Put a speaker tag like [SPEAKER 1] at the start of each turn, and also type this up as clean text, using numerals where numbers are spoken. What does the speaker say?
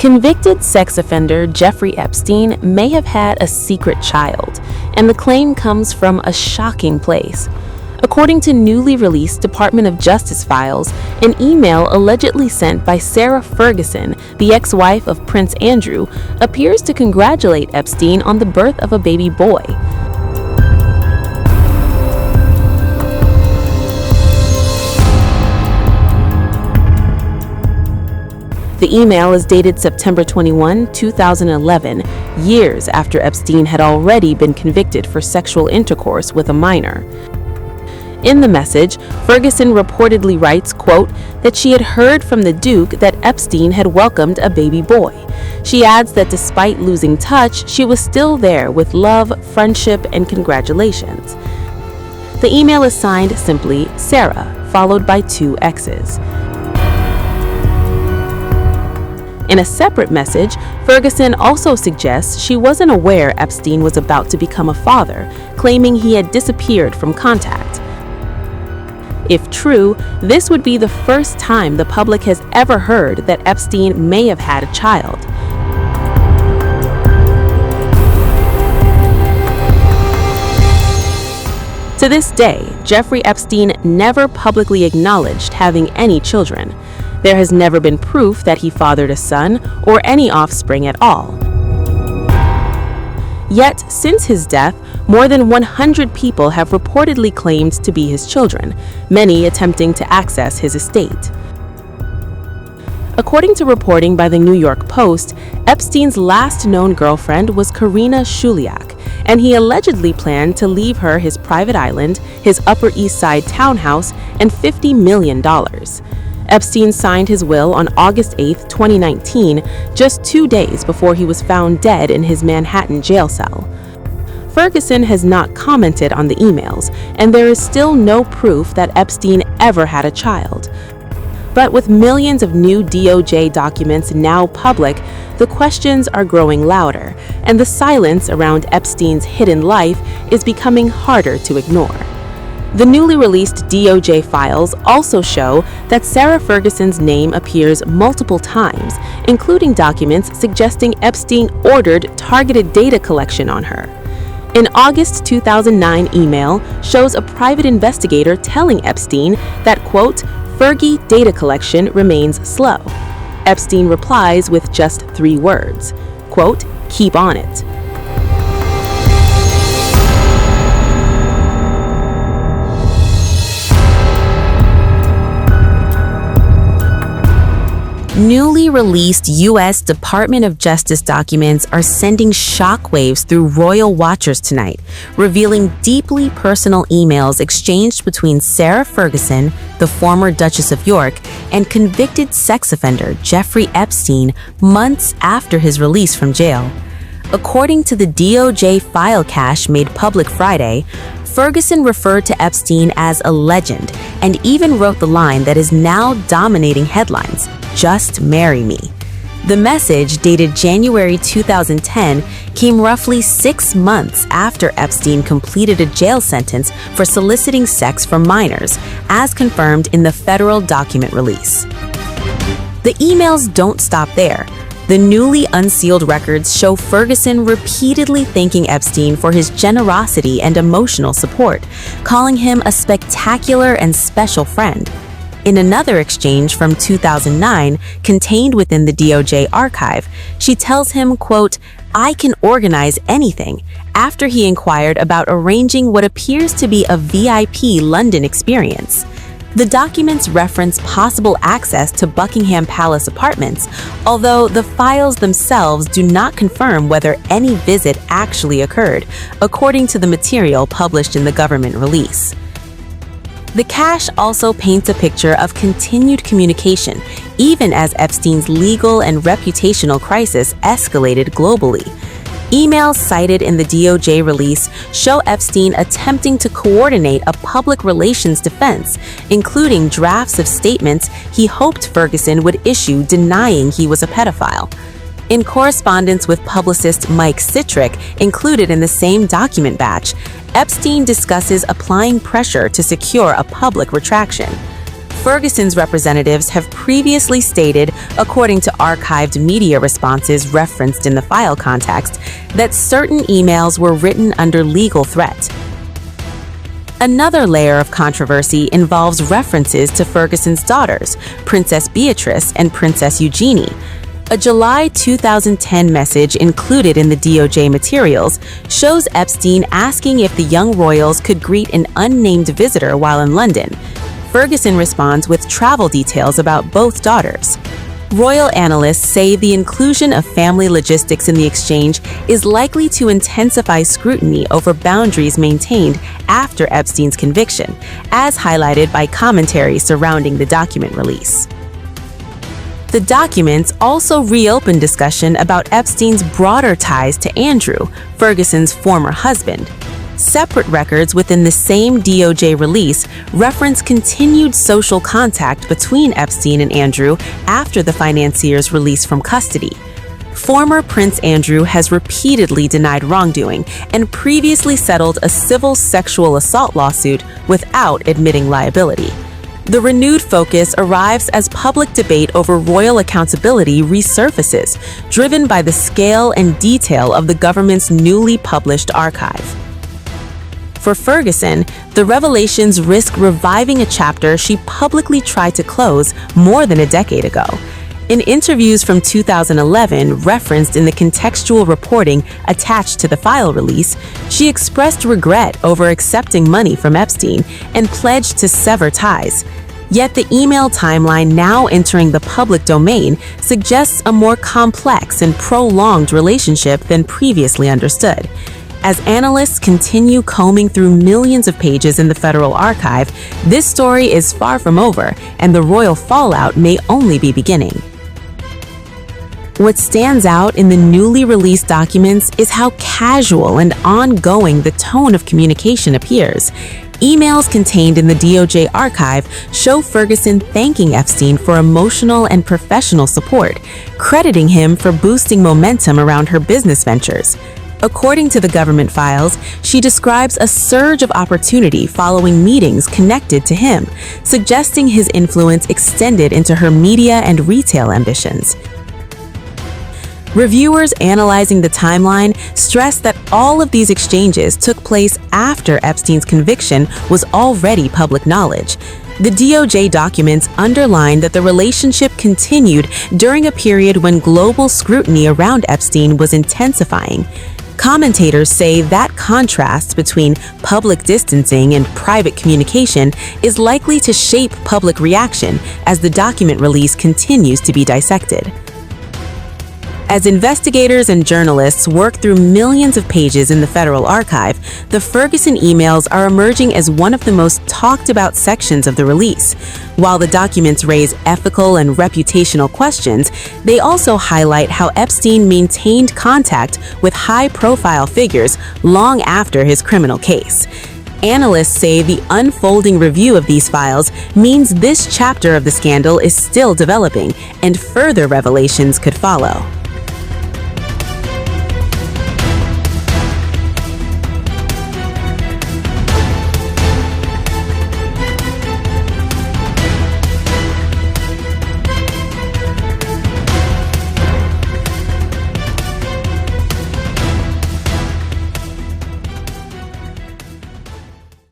[SPEAKER 1] Convicted sex offender Jeffrey Epstein may have had a secret child, and the claim comes from a shocking place. According to newly released Department of Justice files, an email allegedly sent by Sarah Ferguson, the ex-wife of Prince Andrew, appears to congratulate Epstein on the birth of a baby boy. The email is dated September 21, 2011, years after Epstein had already been convicted for sexual intercourse with a minor. In the message, Ferguson reportedly writes, quote, that she had heard from the Duke that Epstein had welcomed a baby boy. She adds that despite losing touch, she was still there with love, friendship, and congratulations. The email is signed simply Sarah, followed by 2 X's. In a separate message, Ferguson also suggests she wasn't aware Epstein was about to become a father, claiming he had disappeared from contact. If true, this would be the first time the public has ever heard that Epstein may have had a child. To this day, Jeffrey Epstein never publicly acknowledged having any children. There has never been proof that he fathered a son or any offspring at all. Yet, since his death, more than 100 people have reportedly claimed to be his children, many attempting to access his estate. According to reporting by the New York Post, Epstein's last known girlfriend was Karina Shuliak, and he allegedly planned to leave her his private island, his Upper East Side townhouse, and $50 million. Epstein signed his will on August 8, 2019, just 2 days before he was found dead in his Manhattan jail cell. Ferguson has not commented on the emails, and there is still no proof that Epstein ever had a child. But with millions of new DOJ documents now public, the questions are growing louder, and the silence around Epstein's hidden life is becoming harder to ignore. The newly released DOJ files also show that Sarah Ferguson's name appears multiple times, including documents suggesting Epstein ordered targeted data collection on her. An August 2009 email shows a private investigator telling Epstein that, quote, Fergie data collection remains slow. Epstein replies with just 3 words, quote, keep on it. Newly released U.S. Department of Justice documents are sending shockwaves through royal watchers tonight, revealing deeply personal emails exchanged between Sarah Ferguson, the former Duchess of York, and convicted sex offender Jeffrey Epstein months after his release from jail. According to the DOJ file cache made public Friday, Ferguson referred to Epstein as a legend and even wrote the line that is now dominating headlines, "Just marry me." The message, dated January 2010, came roughly 6 months after Epstein completed a jail sentence for soliciting sex from minors, as confirmed in the federal document release. The emails don't stop there. The newly unsealed records show Ferguson repeatedly thanking Epstein for his generosity and emotional support, calling him a spectacular and special friend. In another exchange from 2009, contained within the DOJ archive, she tells him, quote, I can organize anything, after he inquired about arranging what appears to be a VIP London experience. The documents reference possible access to Buckingham Palace apartments, although the files themselves do not confirm whether any visit actually occurred, according to the material published in the government release. The cache also paints a picture of continued communication, even as Epstein's legal and reputational crisis escalated globally. Emails cited in the DOJ release show Epstein attempting to coordinate a public relations defense, including drafts of statements he hoped Ferguson would issue denying he was a pedophile. In correspondence with publicist Mike Citrick, included in the same document batch, Epstein discusses applying pressure to secure a public retraction. Ferguson's representatives have previously stated, according to archived media responses referenced in the file context, that certain emails were written under legal threat. Another layer of controversy involves references to Ferguson's daughters, Princess Beatrice and Princess Eugenie. A July 2010 message included in the DOJ materials shows Epstein asking if the young royals could greet an unnamed visitor while in London. Ferguson responds with travel details about both daughters. Royal analysts say the inclusion of family logistics in the exchange is likely to intensify scrutiny over boundaries maintained after Epstein's conviction, as highlighted by commentary surrounding the document release. The documents also reopen discussion about Epstein's broader ties to Andrew, Ferguson's former husband. Separate records within the same DOJ release reference continued social contact between Epstein and Andrew after the financier's release from custody. Former Prince Andrew has repeatedly denied wrongdoing and previously settled a civil sexual assault lawsuit without admitting liability. The renewed focus arrives as public debate over royal accountability resurfaces, driven by the scale and detail of the government's newly published archive. For Ferguson, the revelations risk reviving a chapter she publicly tried to close more than a decade ago. In interviews from 2011 referenced in the contextual reporting attached to the file release, she expressed regret over accepting money from Epstein and pledged to sever ties. Yet the email timeline now entering the public domain suggests a more complex and prolonged relationship than previously understood. As analysts continue combing through millions of pages in the Federal Archive, this story is far from over, and the royal fallout may only be beginning. What stands out in the newly released documents is how casual and ongoing the tone of communication appears. Emails contained in the DOJ archive show Ferguson thanking Epstein for emotional and professional support, crediting him for boosting momentum around her business ventures. According to the government files, she describes a surge of opportunity following meetings connected to him, suggesting his influence extended into her media and retail ambitions. Reviewers analyzing the timeline stress that all of these exchanges took place after Epstein's conviction was already public knowledge. The DOJ documents underline that the relationship continued during a period when global scrutiny around Epstein was intensifying. Commentators say that contrast between public distancing and private communication is likely to shape public reaction as the document release continues to be dissected. As investigators and journalists work through millions of pages in the Federal Archive, the Ferguson emails are emerging as one of the most talked about sections of the release. While the documents raise ethical and reputational questions, they also highlight how Epstein maintained contact with high-profile figures long after his criminal case. Analysts say the unfolding review of these files means this chapter of the scandal is still developing, and further revelations could follow.